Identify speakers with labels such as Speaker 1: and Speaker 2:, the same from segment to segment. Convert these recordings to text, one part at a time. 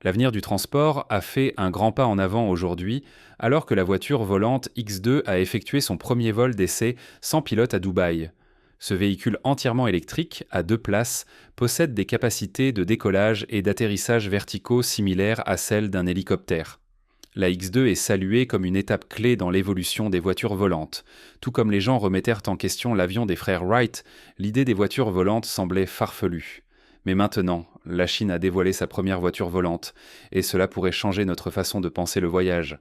Speaker 1: L'avenir du transport a fait un grand pas en avant aujourd'hui, alors que la voiture volante X2 a effectué son premier vol d'essai sans pilote à Dubaï. Ce véhicule entièrement électrique, à 2 places, possède des capacités de décollage et d'atterrissage verticaux similaires à celles d'un hélicoptère. La X2 est saluée comme une étape clé dans l'évolution des voitures volantes. Tout comme les gens remettèrent en question l'avion des frères Wright, l'idée des voitures volantes semblait farfelue. Mais maintenant, la Chine a dévoilé sa première voiture volante, et cela pourrait changer notre façon de penser le voyage.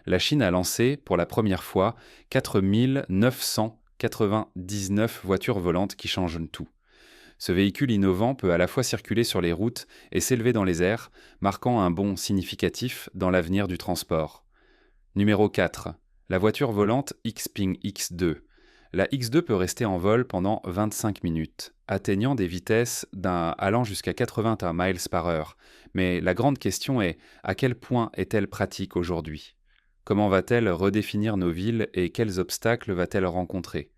Speaker 1: La Chine a lancé, pour la première fois, 4 999 voitures volantes qui changent tout. Ce véhicule innovant peut à la fois circuler sur les routes et s'élever dans les airs, marquant un bond significatif dans l'avenir du transport. Numéro 4. La voiture volante Xpeng X2. La X2 peut rester en vol pendant 25 minutes, atteignant des vitesses allant jusqu'à 80 miles par heure. Mais la grande question est, à quel point est-elle pratique aujourd'hui? Comment va-t-elle redéfinir nos villes et quels obstacles va-t-elle rencontrer?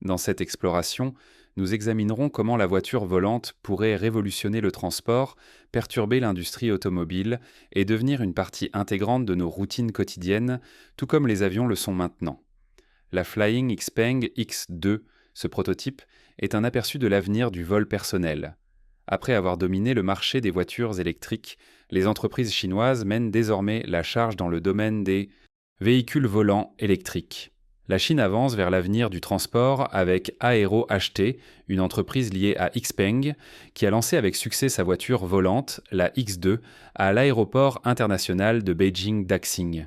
Speaker 1: Dans cette exploration, nous examinerons comment la voiture volante pourrait révolutionner le transport, perturber l'industrie automobile et devenir une partie intégrante de nos routines quotidiennes, tout comme les avions le sont maintenant. La Flying Xpeng X2, ce prototype, est un aperçu de l'avenir du vol personnel. Après avoir dominé le marché des voitures électriques, les entreprises chinoises mènent désormais la charge dans le domaine des véhicules volants électriques. La Chine avance vers l'avenir du transport avec Aero HT, une entreprise liée à Xpeng, qui a lancé avec succès sa voiture volante, la X2, à l'aéroport international de Beijing-Daxing.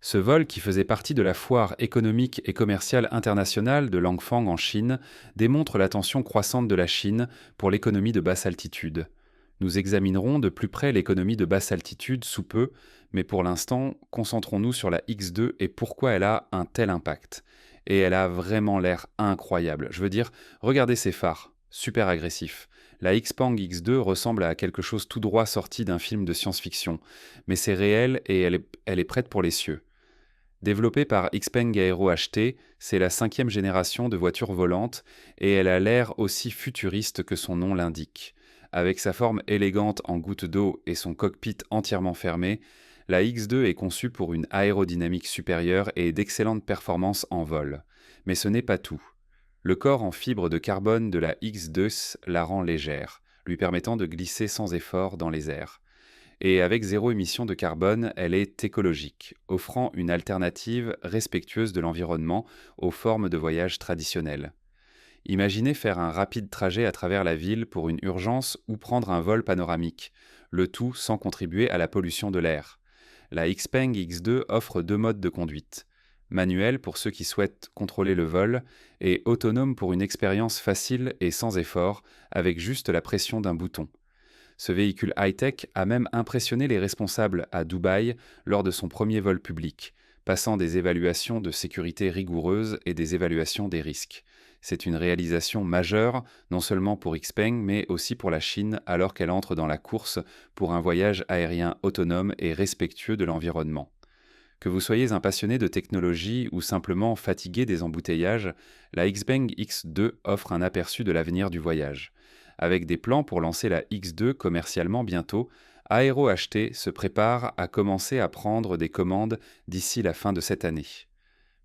Speaker 1: Ce vol, qui faisait partie de la foire économique et commerciale internationale de Langfang en Chine, démontre l'attention croissante de la Chine pour l'économie de basse altitude. Nous examinerons de plus près l'économie de basse altitude sous peu, mais pour l'instant, concentrons-nous sur la X2 et pourquoi elle a un tel impact. Et elle a vraiment l'air incroyable. Je veux dire, regardez ses phares, super agressifs. La Xpeng X2 ressemble à quelque chose tout droit sorti d'un film de science-fiction, mais c'est réel et elle est prête pour les cieux. Développée par Xpeng Aero HT, c'est la 5e génération de voitures volantes et elle a l'air aussi futuriste que son nom l'indique. Avec sa forme élégante en goutte d'eau et son cockpit entièrement fermé, la X2 est conçue pour une aérodynamique supérieure et d'excellentes performances en vol. Mais ce n'est pas tout. Le corps en fibre de carbone de la X2 la rend légère, lui permettant de glisser sans effort dans les airs. Et avec zéro émission de carbone, elle est écologique, offrant une alternative respectueuse de l'environnement aux formes de voyage traditionnelles. Imaginez faire un rapide trajet à travers la ville pour une urgence ou prendre un vol panoramique, le tout sans contribuer à la pollution de l'air. La Xpeng X2 offre 2 modes de conduite. Manuel pour ceux qui souhaitent contrôler le vol et autonome pour une expérience facile et sans effort, avec juste la pression d'un bouton. Ce véhicule high-tech a même impressionné les responsables à Dubaï lors de son premier vol public, passant des évaluations de sécurité rigoureuses et des évaluations des risques. C'est une réalisation majeure, non seulement pour Xpeng, mais aussi pour la Chine, alors qu'elle entre dans la course pour un voyage aérien autonome et respectueux de l'environnement. Que vous soyez un passionné de technologie ou simplement fatigué des embouteillages, la Xpeng X2 offre un aperçu de l'avenir du voyage. Avec des plans pour lancer la X2 commercialement bientôt, Aero HT se prépare à commencer à prendre des commandes d'ici la fin de cette année.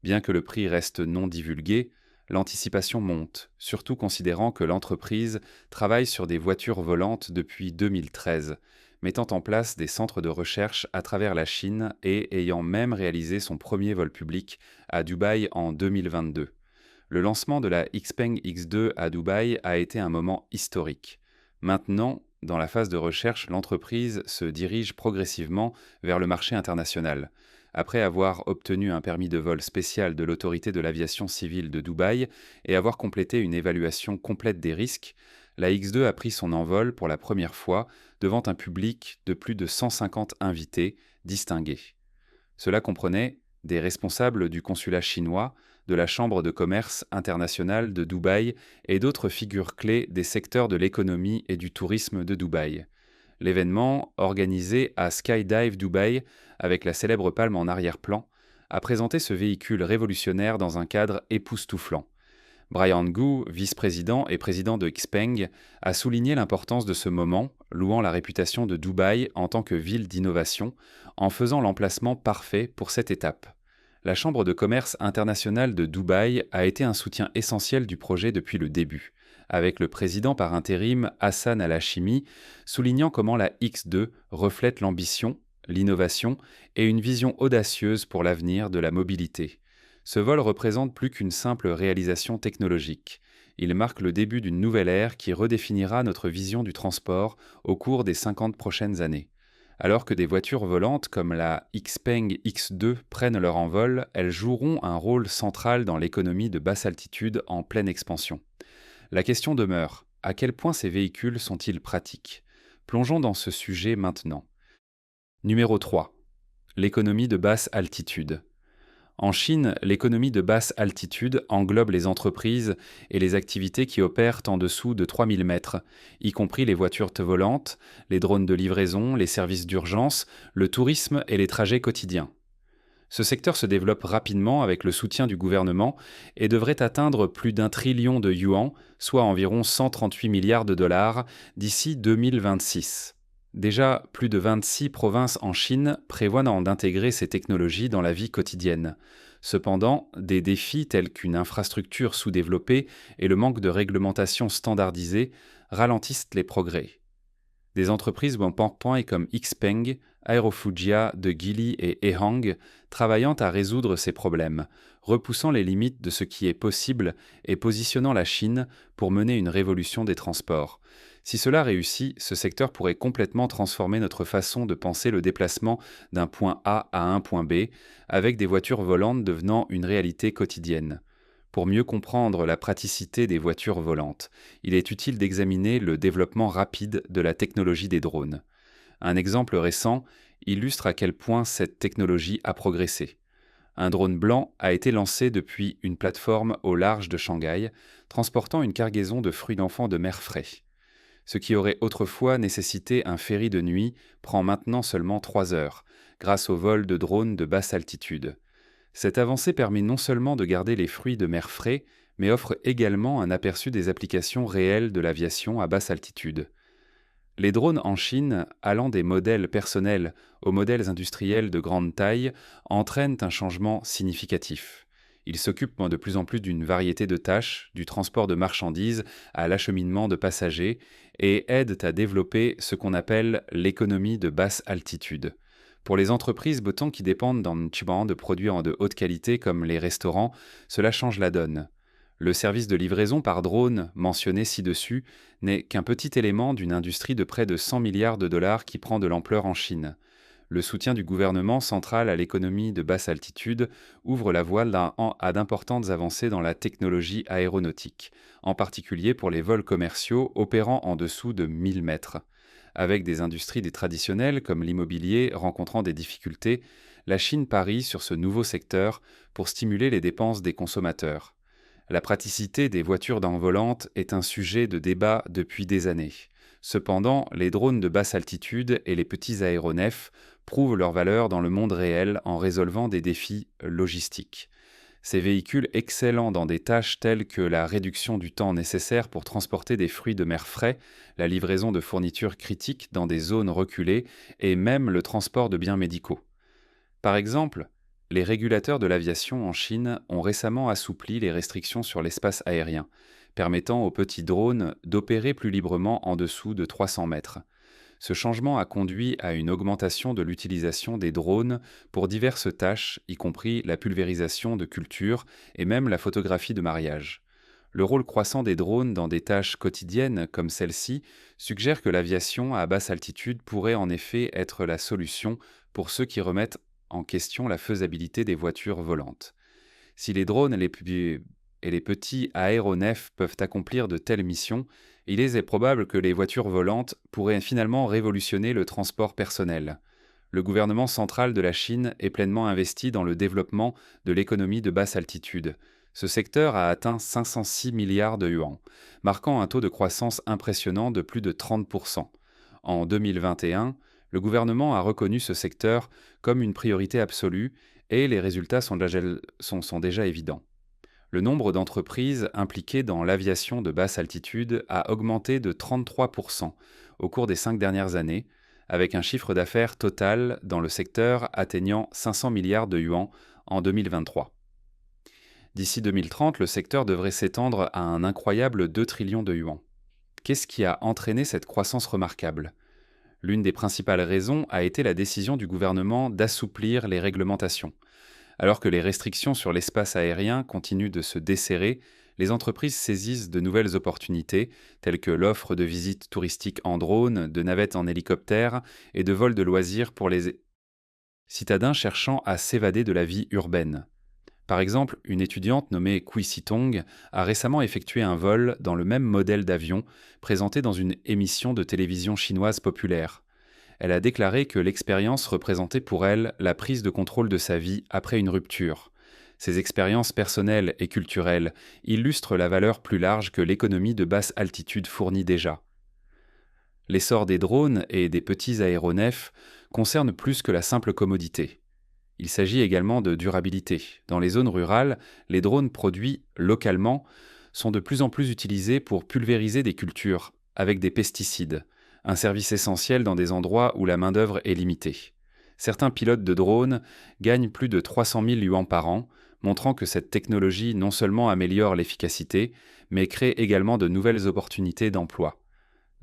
Speaker 1: Bien que le prix reste non divulgué, l'anticipation monte, surtout considérant que l'entreprise travaille sur des voitures volantes depuis 2013, mettant en place des centres de recherche à travers la Chine et ayant même réalisé son premier vol public à Dubaï en 2022. Le lancement de la Xpeng X2 à Dubaï a été un moment historique. Maintenant, dans la phase de recherche, l'entreprise se dirige progressivement vers le marché international. Après avoir obtenu un permis de vol spécial de l'autorité de l'aviation civile de Dubaï et avoir complété une évaluation complète des risques, la X2 a pris son envol pour la première fois devant un public de plus de 150 invités distingués. Cela comprenait des responsables du consulat chinois, de la Chambre de commerce internationale de Dubaï et d'autres figures clés des secteurs de l'économie et du tourisme de Dubaï. L'événement, organisé à Skydive Dubaï, avec la célèbre palme en arrière-plan, a présenté ce véhicule révolutionnaire dans un cadre époustouflant. Brian Gu, vice-président et président de Xpeng, a souligné l'importance de ce moment, louant la réputation de Dubaï en tant que ville d'innovation, en faisant l'emplacement parfait pour cette étape. La Chambre de commerce internationale de Dubaï a été un soutien essentiel du projet depuis le début, avec le président par intérim Hassan Al-Hashimi soulignant comment la X2 reflète l'ambition, l'innovation et une vision audacieuse pour l'avenir de la mobilité. Ce vol représente plus qu'une simple réalisation technologique. Il marque le début d'une nouvelle ère qui redéfinira notre vision du transport au cours des 50 prochaines années. Alors que des voitures volantes comme la Xpeng X2 prennent leur envol, elles joueront un rôle central dans l'économie de basse altitude en pleine expansion. La question demeure, à quel point ces véhicules sont-ils pratiques? Plongeons dans ce sujet maintenant. Numéro 3. L'économie de basse altitude. En Chine, l'économie de basse altitude englobe les entreprises et les activités qui opèrent en dessous de 3000 mètres, y compris les voitures volantes, les drones de livraison, les services d'urgence, le tourisme et les trajets quotidiens. Ce secteur se développe rapidement avec le soutien du gouvernement et devrait atteindre plus d'1 trillion de yuan, soit environ 138 milliards de dollars, d'ici 2026. Déjà, plus de 26 provinces en Chine prévoient d'intégrer ces technologies dans la vie quotidienne. Cependant, des défis tels qu'une infrastructure sous-développée et le manque de réglementation standardisée ralentissent les progrès. Des entreprises point comme Xpeng, Aerofugia de Geely et Ehang travaillant à résoudre ces problèmes, repoussant les limites de ce qui est possible et positionnant la Chine pour mener une révolution des transports. Si cela réussit, ce secteur pourrait complètement transformer notre façon de penser le déplacement d'un point A à un point B, avec des voitures volantes devenant une réalité quotidienne. Pour mieux comprendre la praticité des voitures volantes, il est utile d'examiner le développement rapide de la technologie des drones. Un exemple récent illustre à quel point cette technologie a progressé. Un drone blanc a été lancé depuis une plateforme au large de Shanghai, transportant une cargaison de fruits d'enfants de mer frais. Ce qui aurait autrefois nécessité un ferry de nuit prend maintenant seulement 3 heures, grâce au vol de drones de basse altitude. Cette avancée permet non seulement de garder les fruits de mer frais, mais offre également un aperçu des applications réelles de l'aviation à basse altitude. Les drones en Chine, allant des modèles personnels aux modèles industriels de grande taille, entraînent un changement significatif. Ils s'occupent de plus en plus d'une variété de tâches, du transport de marchandises à l'acheminement de passagers, et aident à développer ce qu'on appelle l'économie de basse altitude. Pour les entreprises qui dépendent de produits de haute qualité comme les restaurants, cela change la donne. Le service de livraison par drone mentionné ci-dessus n'est qu'un petit élément d'une industrie de près de 100 milliards de dollars qui prend de l'ampleur en Chine. Le soutien du gouvernement central à l'économie de basse altitude ouvre la voie à d'importantes avancées dans la technologie aéronautique, en particulier pour les vols commerciaux opérant en dessous de 1000 mètres. Avec des industries traditionnelles comme l'immobilier rencontrant des difficultés, la Chine parie sur ce nouveau secteur pour stimuler les dépenses des consommateurs. La praticité des voitures volantes est un sujet de débat depuis des années. Cependant, les drones de basse altitude et les petits aéronefs prouvent leur valeur dans le monde réel en résolvant des défis logistiques. Ces véhicules excellent dans des tâches telles que la réduction du temps nécessaire pour transporter des fruits de mer frais, la livraison de fournitures critiques dans des zones reculées et même le transport de biens médicaux. Par exemple, les régulateurs de l'aviation en Chine ont récemment assoupli les restrictions sur l'espace aérien, permettant aux petits drones d'opérer plus librement en dessous de 300 mètres. Ce changement a conduit à une augmentation de l'utilisation des drones pour diverses tâches, y compris la pulvérisation de cultures et même la photographie de mariage. Le rôle croissant des drones dans des tâches quotidiennes comme celle-ci suggère que l'aviation à basse altitude pourrait en effet être la solution pour ceux qui remettent en question la faisabilité des voitures volantes. Si les drones et les petits aéronefs peuvent accomplir de telles missions, il est probable que les voitures volantes pourraient finalement révolutionner le transport personnel. Le gouvernement central de la Chine est pleinement investi dans le développement de l'économie de basse altitude. Ce secteur a atteint 506 milliards de yuan, marquant un taux de croissance impressionnant de plus de 30%. En 2021, le gouvernement a reconnu ce secteur comme une priorité absolue et les résultats sont déjà évidents. Le nombre d'entreprises impliquées dans l'aviation de basse altitude a augmenté de 33% au cours des 5 dernières années, avec un chiffre d'affaires total dans le secteur atteignant 500 milliards de yuans en 2023. D'ici 2030, le secteur devrait s'étendre à un incroyable 2 trillions de yuans. Qu'est-ce qui a entraîné cette croissance remarquable ? L'une des principales raisons a été la décision du gouvernement d'assouplir les réglementations. Alors que les restrictions sur l'espace aérien continuent de se desserrer, les entreprises saisissent de nouvelles opportunités, telles que l'offre de visites touristiques en drone, de navettes en hélicoptère et de vols de loisirs pour les citadins cherchant à s'évader de la vie urbaine. Par exemple, une étudiante nommée Kui Si-tong a récemment effectué un vol dans le même modèle d'avion présenté dans une émission de télévision chinoise populaire. Elle a déclaré que l'expérience représentait pour elle la prise de contrôle de sa vie après une rupture. Ces expériences personnelles et culturelles illustrent la valeur plus large que l'économie de basse altitude fournit déjà. L'essor des drones et des petits aéronefs concerne plus que la simple commodité. Il s'agit également de durabilité. Dans les zones rurales, les drones produits localement sont de plus en plus utilisés pour pulvériser des cultures avec des pesticides, un service essentiel dans des endroits où la main-d'œuvre est limitée. Certains pilotes de drones gagnent plus de 300 000 yuans par an, montrant que cette technologie non seulement améliore l'efficacité, mais crée également de nouvelles opportunités d'emploi.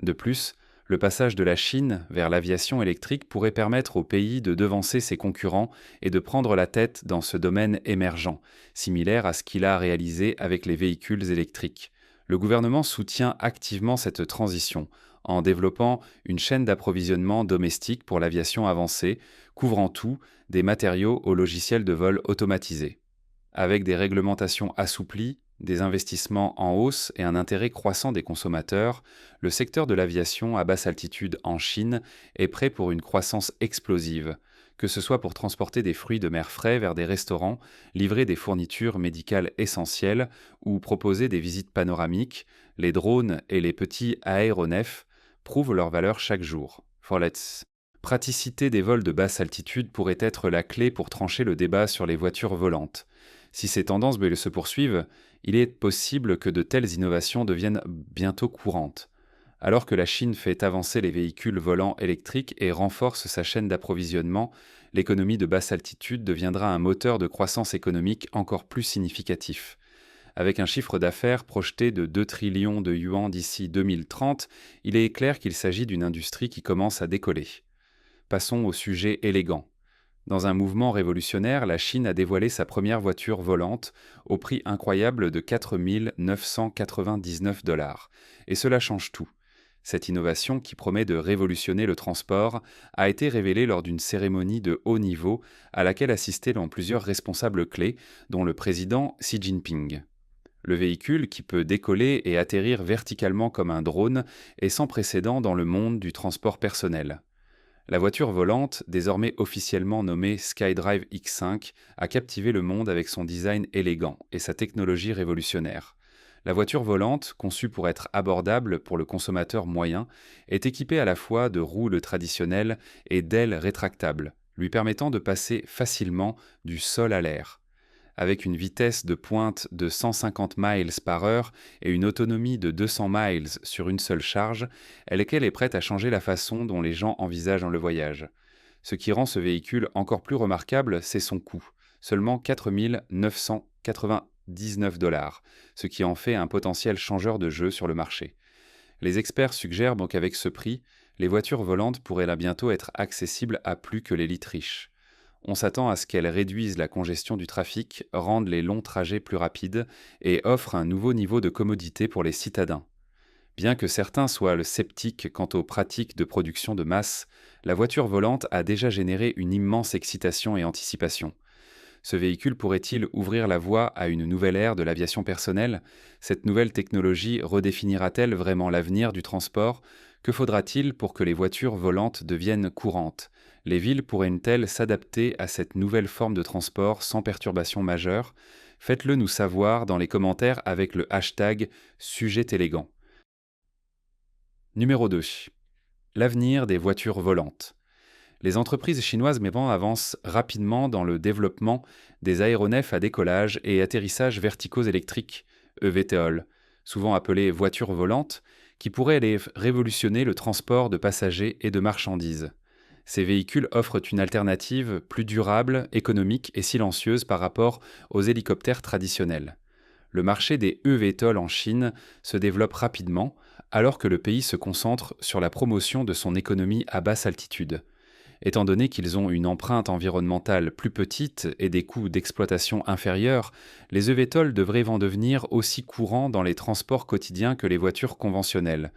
Speaker 1: De plus, le passage de la Chine vers l'aviation électrique pourrait permettre au pays de devancer ses concurrents et de prendre la tête dans ce domaine émergent, similaire à ce qu'il a réalisé avec les véhicules électriques. Le gouvernement soutient activement cette transition en développant une chaîne d'approvisionnement domestique pour l'aviation avancée, couvrant tout, des matériaux aux logiciels de vol automatisés. Avec des réglementations assouplies, des investissements en hausse et un intérêt croissant des consommateurs, le secteur de l'aviation à basse altitude en Chine est prêt pour une croissance explosive, que ce soit pour transporter des fruits de mer frais vers des restaurants, livrer des fournitures médicales essentielles ou proposer des visites panoramiques. Les drones et les petits aéronefs prouvent leur valeur chaque jour. Praticité des vols de basse altitude pourrait être la clé pour trancher le débat sur les voitures volantes. Si ces tendances se poursuivent, il est possible que de telles innovations deviennent bientôt courantes. Alors que la Chine fait avancer les véhicules volants électriques et renforce sa chaîne d'approvisionnement, l'économie de basse altitude deviendra un moteur de croissance économique encore plus significatif. Avec un chiffre d'affaires projeté de 2 trillions de yuans d'ici 2030, il est clair qu'il s'agit d'une industrie qui commence à décoller. Passons au sujet élégant. Dans un mouvement révolutionnaire, la Chine a dévoilé sa première voiture volante au prix incroyable de 4 999 $. Et cela change tout. Cette innovation, qui promet de révolutionner le transport, a été révélée lors d'une cérémonie de haut niveau à laquelle assistaient plusieurs responsables clés, dont le président Xi Jinping. Le véhicule, qui peut décoller et atterrir verticalement comme un drone, est sans précédent dans le monde du transport personnel. La voiture volante, désormais officiellement nommée SkyDrive X5, a captivé le monde avec son design élégant et sa technologie révolutionnaire. La voiture volante, conçue pour être abordable pour le consommateur moyen, est équipée à la fois de roues traditionnelles et d'ailes rétractables, lui permettant de passer facilement du sol à l'air. Avec une vitesse de pointe de 150 miles par heure et une autonomie de 200 miles sur une seule charge, elle est prête à changer la façon dont les gens envisagent le voyage. Ce qui rend ce véhicule encore plus remarquable, c'est son coût, seulement 4 999 $, ce qui en fait un potentiel changeur de jeu sur le marché. Les experts suggèrent donc qu'avec ce prix, les voitures volantes pourraient là bientôt être accessibles à plus que l'élite riche. On s'attend à ce qu'elles réduisent la congestion du trafic, rendent les longs trajets plus rapides et offrent un nouveau niveau de commodité pour les citadins. Bien que certains soient sceptiques quant aux pratiques de production de masse, la voiture volante a déjà généré une immense excitation et anticipation. Ce véhicule pourrait-il ouvrir la voie à une nouvelle ère de l'aviation personnelle ? Cette nouvelle technologie redéfinira-t-elle vraiment l'avenir du transport ? Que faudra-t-il pour que les voitures volantes deviennent courantes ? Les villes pourraient-elles s'adapter à cette nouvelle forme de transport sans perturbation majeure ? Faites-le nous savoir dans les commentaires avec le hashtag #SujetÉlégant. Numéro 2. L'avenir des voitures volantes. Les entreprises chinoises avancent rapidement dans le développement des aéronefs à décollage et atterrissage verticaux électriques, eVTOL, souvent appelés voitures volantes, qui pourraient révolutionner le transport de passagers et de marchandises. Ces véhicules offrent une alternative plus durable, économique et silencieuse par rapport aux hélicoptères traditionnels. Le marché des eVTOL en Chine se développe rapidement, alors que le pays se concentre sur la promotion de son économie à basse altitude. Étant donné qu'ils ont une empreinte environnementale plus petite et des coûts d'exploitation inférieurs, les eVTOL devraient en devenir aussi courants dans les transports quotidiens que les voitures conventionnelles.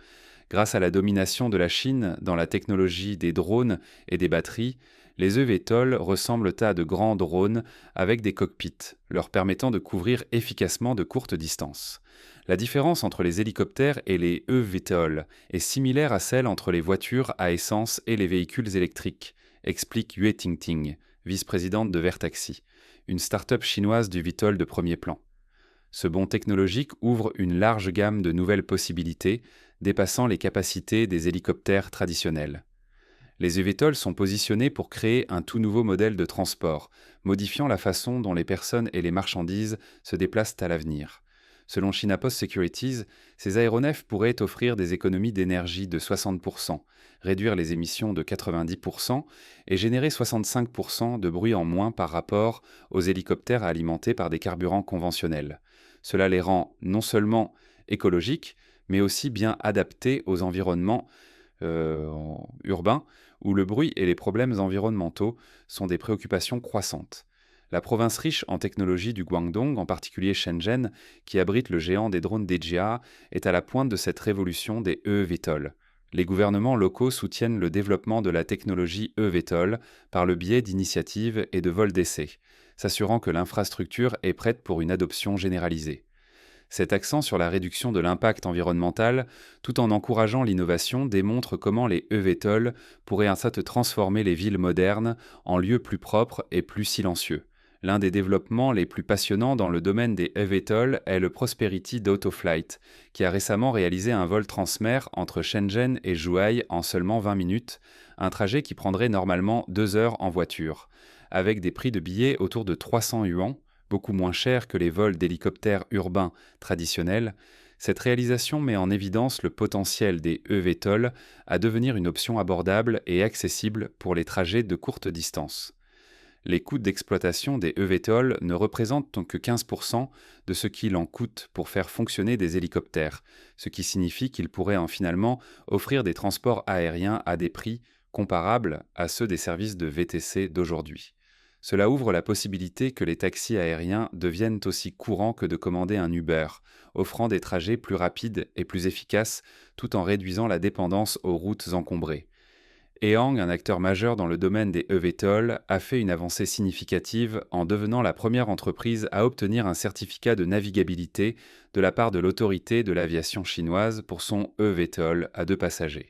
Speaker 1: Grâce à la domination de la Chine dans la technologie des drones et des batteries, les eVTOL ressemblent à de grands drones avec des cockpits, leur permettant de couvrir efficacement de courtes distances. La différence entre les hélicoptères et les eVTOL est similaire à celle entre les voitures à essence et les véhicules électriques, explique Yue Tingting, vice-présidente de Vertaxi, une start-up chinoise du VTOL de premier plan. Ce bond technologique ouvre une large gamme de nouvelles possibilités, dépassant les capacités des hélicoptères traditionnels. Les eVTOL sont positionnés pour créer un tout nouveau modèle de transport, modifiant la façon dont les personnes et les marchandises se déplacent à l'avenir. Selon China Post Securities, ces aéronefs pourraient offrir des économies d'énergie de 60%, réduire les émissions de 90% et générer 65% de bruit en moins par rapport aux hélicoptères alimentés par des carburants conventionnels. Cela les rend non seulement écologiques, mais aussi bien adaptés aux environnements urbains où le bruit et les problèmes environnementaux sont des préoccupations croissantes. La province riche en technologie du Guangdong, en particulier Shenzhen, qui abrite le géant des drones DJI, est à la pointe de cette révolution des eVTOL. Les gouvernements locaux soutiennent le développement de la technologie eVTOL par le biais d'initiatives et de vols d'essai, s'assurant que l'infrastructure est prête pour une adoption généralisée. Cet accent sur la réduction de l'impact environnemental, tout en encourageant l'innovation, démontre comment les eVTOL pourraient ainsi transformer les villes modernes en lieux plus propres et plus silencieux. L'un des développements les plus passionnants dans le domaine des eVTOL est le Prosperity d'Autoflight, qui a récemment réalisé un vol transmer entre Shenzhen et Zhuhai en seulement 20 minutes, un trajet qui prendrait normalement 2 heures en voiture, avec des prix de billets autour de 300 yuan, beaucoup moins cher que les vols d'hélicoptères urbains traditionnels. Cette réalisation met en évidence le potentiel des eVTOL à devenir une option abordable et accessible pour les trajets de courte distance. Les coûts d'exploitation des eVTOL ne représentent que 15% de ce qu'il en coûte pour faire fonctionner des hélicoptères, ce qui signifie qu'ils pourraient finalement offrir des transports aériens à des prix comparables à ceux des services de VTC d'aujourd'hui. Cela ouvre la possibilité que les taxis aériens deviennent aussi courants que de commander un Uber, offrant des trajets plus rapides et plus efficaces tout en réduisant la dépendance aux routes encombrées. Ehang, un acteur majeur dans le domaine des eVTOL, a fait une avancée significative en devenant la première entreprise à obtenir un certificat de navigabilité de la part de l'autorité de l'aviation chinoise pour son eVTOL à 2 passagers.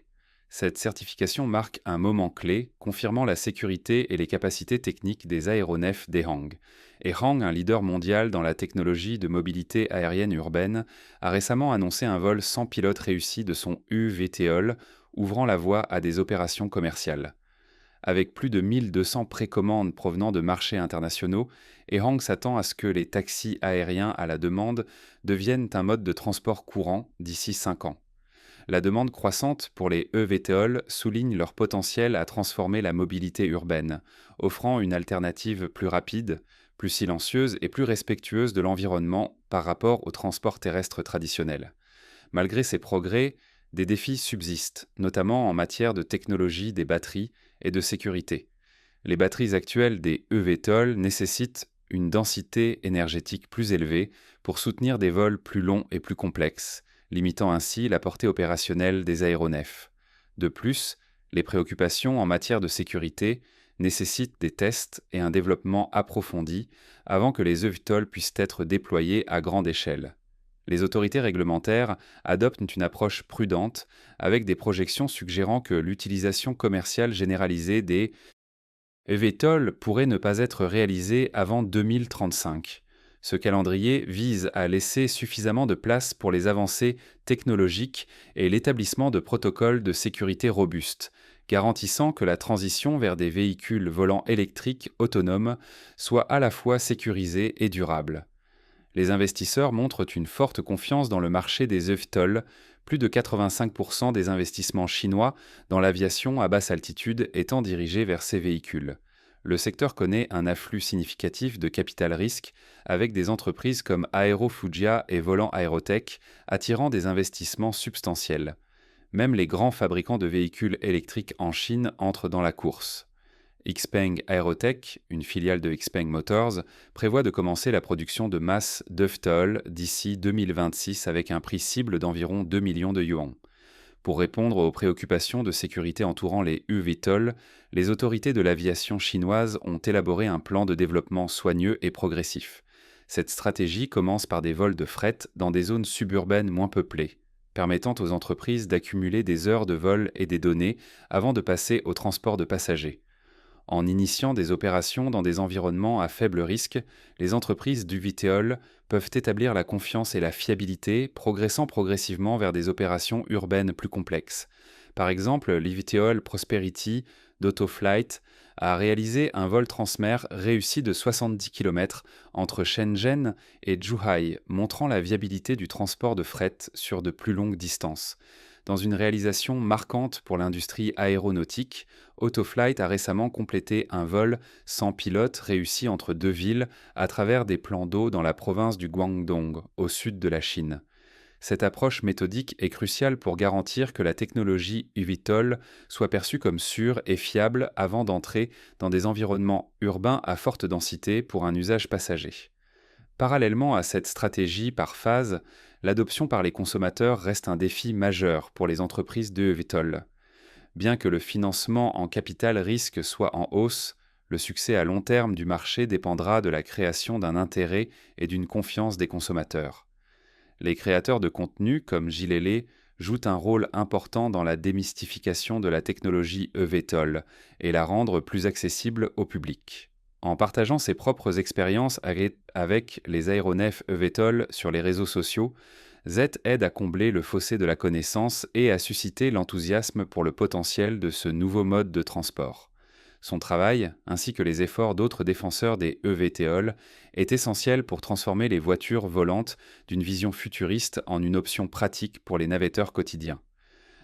Speaker 1: Cette certification marque un moment clé, confirmant la sécurité et les capacités techniques des aéronefs d'Ehang. Ehang, un leader mondial dans la technologie de mobilité aérienne urbaine, a récemment annoncé un vol sans pilote réussi de son eVTOL, ouvrant la voie à des opérations commerciales. Avec plus de 1200 précommandes provenant de marchés internationaux, Ehang s'attend à ce que les taxis aériens à la demande deviennent un mode de transport courant d'ici 5 ans. La demande croissante pour les eVTOL souligne leur potentiel à transformer la mobilité urbaine, offrant une alternative plus rapide, plus silencieuse et plus respectueuse de l'environnement par rapport au transport terrestre traditionnel. Malgré ces progrès, des défis subsistent, notamment en matière de technologie des batteries et de sécurité. Les batteries actuelles des eVTOL nécessitent une densité énergétique plus élevée pour soutenir des vols plus longs et plus complexes, limitant ainsi la portée opérationnelle des aéronefs. De plus, les préoccupations en matière de sécurité nécessitent des tests et un développement approfondi avant que les eVTOL puissent être déployés à grande échelle. Les autorités réglementaires adoptent une approche prudente, avec des projections suggérant que l'utilisation commerciale généralisée des eVTOL pourrait ne pas être réalisée avant 2035. Ce calendrier vise à laisser suffisamment de place pour les avancées technologiques et l'établissement de protocoles de sécurité robustes, garantissant que la transition vers des véhicules volants électriques autonomes soit à la fois sécurisée et durable. Les investisseurs montrent une forte confiance dans le marché des eVTOL. Plus de 85% des investissements chinois dans l'aviation à basse altitude étant dirigés vers ces véhicules. Le secteur connaît un afflux significatif de capital risque avec des entreprises comme Aerofugia et Volant Aerotech attirant des investissements substantiels. Même les grands fabricants de véhicules électriques en Chine entrent dans la course. Xpeng Aerotech, une filiale de Xpeng Motors, prévoit de commencer la production de masse d'eVTOL d'ici 2026 avec un prix cible d'environ 2 millions de yuans. Pour répondre aux préoccupations de sécurité entourant les eVTOL, les autorités de l'aviation chinoise ont élaboré un plan de développement soigneux et progressif. Cette stratégie commence par des vols de fret dans des zones suburbaines moins peuplées, permettant aux entreprises d'accumuler des heures de vol et des données avant de passer au transport de passagers. En initiant des opérations dans des environnements à faible risque, les entreprises du VTOL peuvent établir la confiance et la fiabilité, progressant progressivement vers des opérations urbaines plus complexes. Par exemple, l'eVTOL Prosperity d'Autoflight a réalisé un vol transmer réussi de 70 km entre Shenzhen et Zhuhai, montrant la viabilité du transport de fret sur de plus longues distances. Dans une réalisation marquante pour l'industrie aéronautique, Autoflight a récemment complété un vol sans pilote réussi entre deux villes à travers des plans d'eau dans la province du Guangdong, au sud de la Chine. Cette approche méthodique est cruciale pour garantir que la technologie eVTOL soit perçue comme sûre et fiable avant d'entrer dans des environnements urbains à forte densité pour un usage passager. Parallèlement à cette stratégie par phase, l'adoption par les consommateurs reste un défi majeur pour les entreprises de eVTOL. Bien que le financement en capital risque soit en hausse, le succès à long terme du marché dépendra de la création d'un intérêt et d'une confiance des consommateurs. Les créateurs de contenu, comme Gilele, jouent un rôle important dans la démystification de la technologie eVTOL et la rendre plus accessible au public. En partageant ses propres expériences avec les aéronefs eVTOL sur les réseaux sociaux, Z aide à combler le fossé de la connaissance et à susciter l'enthousiasme pour le potentiel de ce nouveau mode de transport. Son travail, ainsi que les efforts d'autres défenseurs des eVTOL, est essentiel pour transformer les voitures volantes d'une vision futuriste en une option pratique pour les navetteurs quotidiens.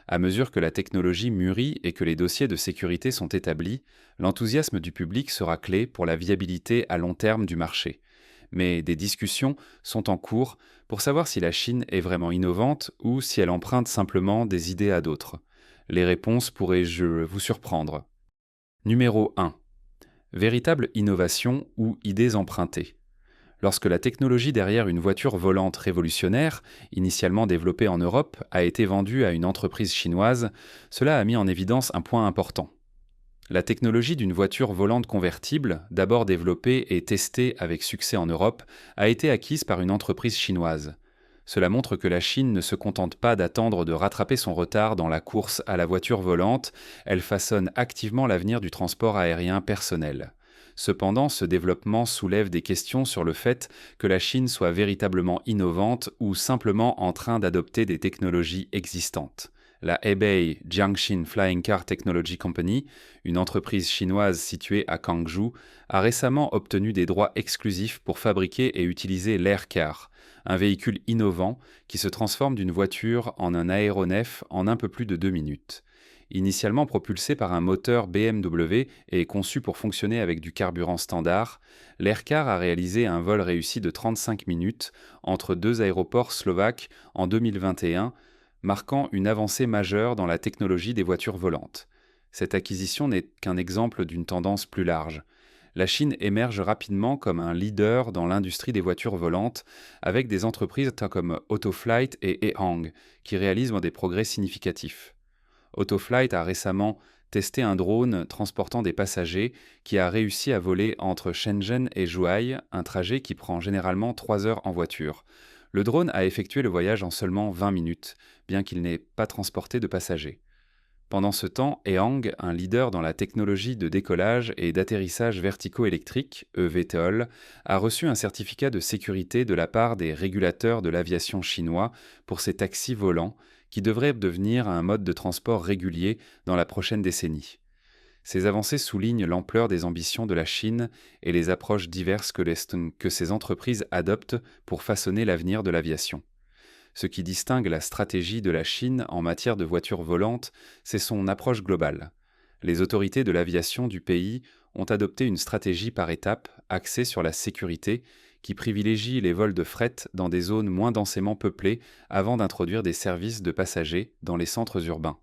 Speaker 1: À mesure que la technologie mûrit et que les dossiers de sécurité sont établis, l'enthousiasme du public sera clé pour la viabilité à long terme du marché. Mais des discussions sont en cours pour savoir si la Chine est vraiment innovante ou si elle emprunte simplement des idées à d'autres. Les réponses pourraient, vous surprendre. Numéro 1. Véritable innovation ou idées empruntées. Lorsque la technologie derrière une voiture volante révolutionnaire, initialement développée en Europe, a été vendue à une entreprise chinoise, cela a mis en évidence un point important. La technologie d'une voiture volante convertible, d'abord développée et testée avec succès en Europe, a été acquise par une entreprise chinoise. Cela montre que la Chine ne se contente pas d'attendre de rattraper son retard dans la course à la voiture volante, elle façonne activement l'avenir du transport aérien personnel. Cependant, ce développement soulève des questions sur le fait que la Chine soit véritablement innovante ou simplement en train d'adopter des technologies existantes. La Hebei Jiangxin Flying Car Technology Company, une entreprise chinoise située à Kangzhou, a récemment obtenu des droits exclusifs pour fabriquer et utiliser l'Aircar, un véhicule innovant qui se transforme d'une voiture en un aéronef en un peu plus de 2 minutes. Initialement propulsé par un moteur BMW et conçu pour fonctionner avec du carburant standard, l'Aircar a réalisé un vol réussi de 35 minutes entre deux aéroports slovaques en 2021, marquant une avancée majeure dans la technologie des voitures volantes. Cette acquisition n'est qu'un exemple d'une tendance plus large. La Chine émerge rapidement comme un leader dans l'industrie des voitures volantes, avec des entreprises comme Autoflight et Ehang, qui réalisent des progrès significatifs. Autoflight a récemment testé un drone transportant des passagers qui a réussi à voler entre Shenzhen et Zhuhai, un trajet qui prend généralement 3 heures en voiture. Le drone a effectué le voyage en seulement 20 minutes, bien qu'il n'ait pas transporté de passagers. Pendant ce temps, Ehang, un leader dans la technologie de décollage et d'atterrissage verticaux électriques, eVTOL, a reçu un certificat de sécurité de la part des régulateurs de l'aviation chinois pour ses taxis volants, qui devraient devenir un mode de transport régulier dans la prochaine décennie. Ces avancées soulignent l'ampleur des ambitions de la Chine et les approches diverses que ces entreprises adoptent pour façonner l'avenir de l'aviation. Ce qui distingue la stratégie de la Chine en matière de voitures volantes, c'est son approche globale. Les autorités de l'aviation du pays ont adopté une stratégie par étapes axée sur la sécurité qui privilégie les vols de fret dans des zones moins densément peuplées avant d'introduire des services de passagers dans les centres urbains.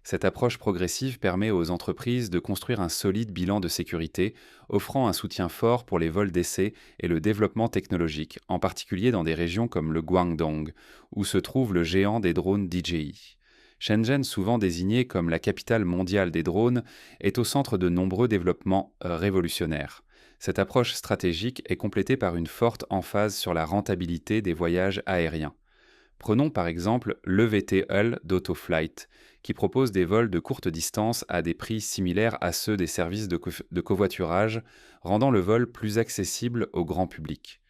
Speaker 1: Cette approche progressive permet aux entreprises de construire un solide bilan de sécurité, offrant un soutien fort pour les vols d'essai et le développement technologique, en particulier dans des régions comme le Guangdong, où se trouve le géant des drones DJI. Shenzhen, souvent désignée comme la capitale mondiale des drones, est au centre de nombreux développements révolutionnaires. Cette approche stratégique est complétée par une forte emphase sur la rentabilité des voyages aériens. Prenons par exemple l'EVTOL d'Autoflight, qui propose des vols de courte distance à des prix similaires à ceux des services de covoiturage, rendant le vol plus accessible au grand public.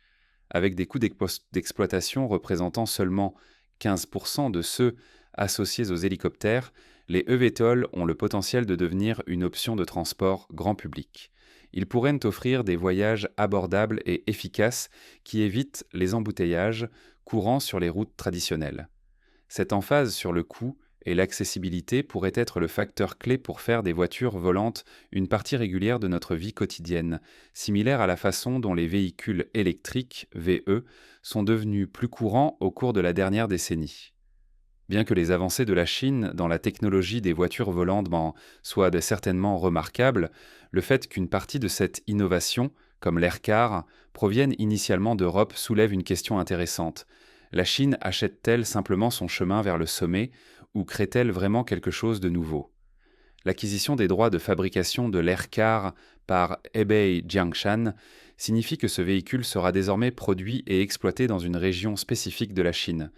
Speaker 1: Avec des coûts d'exploitation représentant seulement 15% de ceux associés aux hélicoptères, les eVTOL ont le potentiel de devenir une option de transport grand public. Ils pourraient offrir des voyages abordables et efficaces qui évitent les embouteillages courants sur les routes traditionnelles. Cette emphase sur le coût et l'accessibilité pourrait être le facteur clé pour faire des voitures volantes une partie régulière de notre vie quotidienne, similaire à la façon dont les véhicules électriques, VE, sont devenus plus courants au cours de la dernière décennie. Bien que les avancées de la Chine dans la technologie des voitures volantes soient certainement remarquables, le fait qu'une partie de cette innovation, comme l'Aircar, provienne initialement d'Europe soulève une question intéressante. La Chine achète-t-elle simplement son chemin vers le sommet ou crée-t-elle vraiment quelque chose de nouveau? L'acquisition des droits de fabrication de l'Aircar par Hebei Jiangshan signifie que ce véhicule sera désormais produit et exploité dans une région spécifique de la Chine.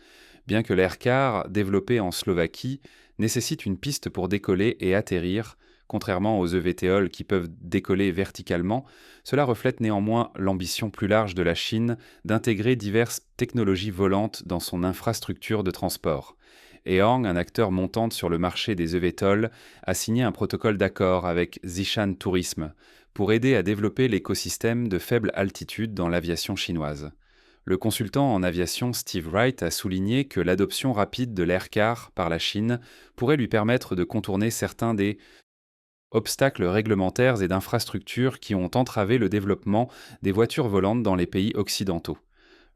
Speaker 1: Bien que l'Aircar, développé en Slovaquie, nécessite une piste pour décoller et atterrir, contrairement aux eVTOL qui peuvent décoller verticalement, cela reflète néanmoins l'ambition plus large de la Chine d'intégrer diverses technologies volantes dans son infrastructure de transport. Ehang, un acteur montant sur le marché des eVTOL, a signé un protocole d'accord avec Zishan Tourisme pour aider à développer l'écosystème de faible altitude dans l'aviation chinoise. Le consultant en aviation Steve Wright a souligné que l'adoption rapide de l'Aircar par la Chine pourrait lui permettre de contourner certains des obstacles réglementaires et d'infrastructures qui ont entravé le développement des voitures volantes dans les pays occidentaux.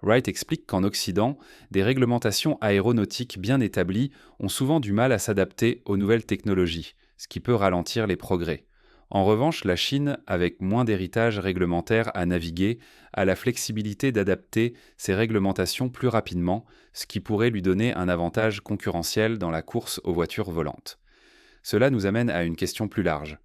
Speaker 1: Wright explique qu'en Occident, des réglementations aéronautiques bien établies ont souvent du mal à s'adapter aux nouvelles technologies, ce qui peut ralentir les progrès. En revanche, la Chine, avec moins d'héritage réglementaire à naviguer, a la flexibilité d'adapter ses réglementations plus rapidement, ce qui pourrait lui donner un avantage concurrentiel dans la course aux voitures volantes. Cela nous amène à une question plus large.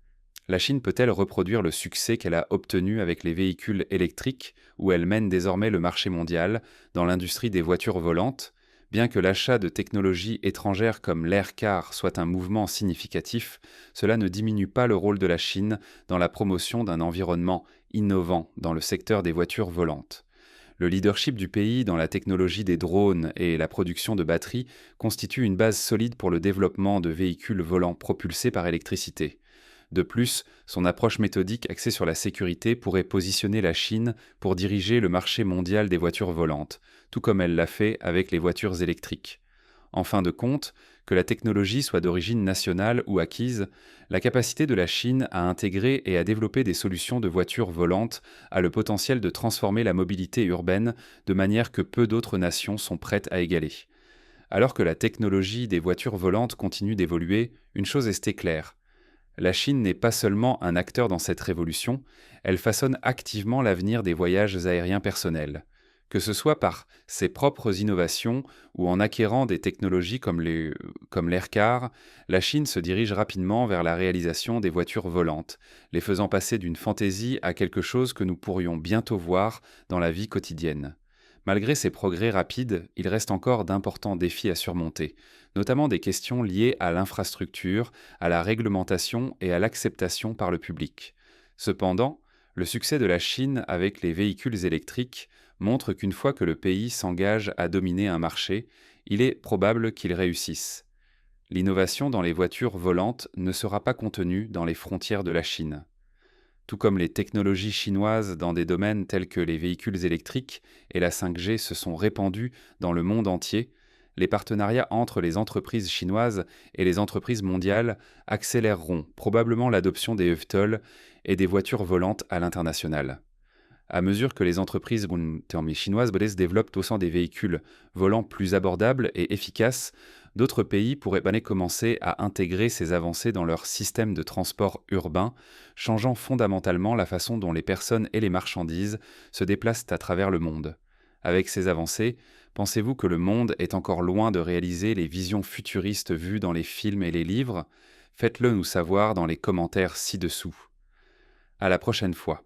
Speaker 1: La Chine peut-elle reproduire le succès qu'elle a obtenu avec les véhicules électriques, où elle mène désormais le marché mondial dans l'industrie des voitures volantes? Bien que l'achat de technologies étrangères comme l'Aircar soit un mouvement significatif, cela ne diminue pas le rôle de la Chine dans la promotion d'un environnement innovant dans le secteur des voitures volantes. Le leadership du pays dans la technologie des drones et la production de batteries constitue une base solide pour le développement de véhicules volants propulsés par électricité. De plus, son approche méthodique axée sur la sécurité pourrait positionner la Chine pour diriger le marché mondial des voitures volantes, tout comme elle l'a fait avec les voitures électriques. En fin de compte, que la technologie soit d'origine nationale ou acquise, la capacité de la Chine à intégrer et à développer des solutions de voitures volantes a le potentiel de transformer la mobilité urbaine de manière que peu d'autres nations sont prêtes à égaler. Alors que la technologie des voitures volantes continue d'évoluer, une chose est claire. La Chine n'est pas seulement un acteur dans cette révolution, elle façonne activement l'avenir des voyages aériens personnels. Que ce soit par ses propres innovations ou en acquérant des technologies comme l'Aircar, la Chine se dirige rapidement vers la réalisation des voitures volantes, les faisant passer d'une fantaisie à quelque chose que nous pourrions bientôt voir dans la vie quotidienne. Malgré ces progrès rapides, il reste encore d'importants défis à surmonter, notamment des questions liées à l'infrastructure, à la réglementation et à l'acceptation par le public. Cependant, le succès de la Chine avec les véhicules électriques montre qu'une fois que le pays s'engage à dominer un marché, il est probable qu'il réussisse. L'innovation dans les voitures volantes ne sera pas contenue dans les frontières de la Chine. Tout comme les technologies chinoises dans des domaines tels que les véhicules électriques et la 5G se sont répandues dans le monde entier, les partenariats entre les entreprises chinoises et les entreprises mondiales accéléreront probablement l'adoption des VTOL et des voitures volantes à l'international. À mesure que les entreprises chinoises développent au sein des véhicules volants plus abordables et efficaces, d'autres pays pourraient commencer à intégrer ces avancées dans leur système de transport urbain, changeant fondamentalement la façon dont les personnes et les marchandises se déplacent à travers le monde. Avec ces avancées, pensez-vous que le monde est encore loin de réaliser les visions futuristes vues dans les films et les livres? Faites-le nous savoir dans les commentaires ci-dessous. À la prochaine fois.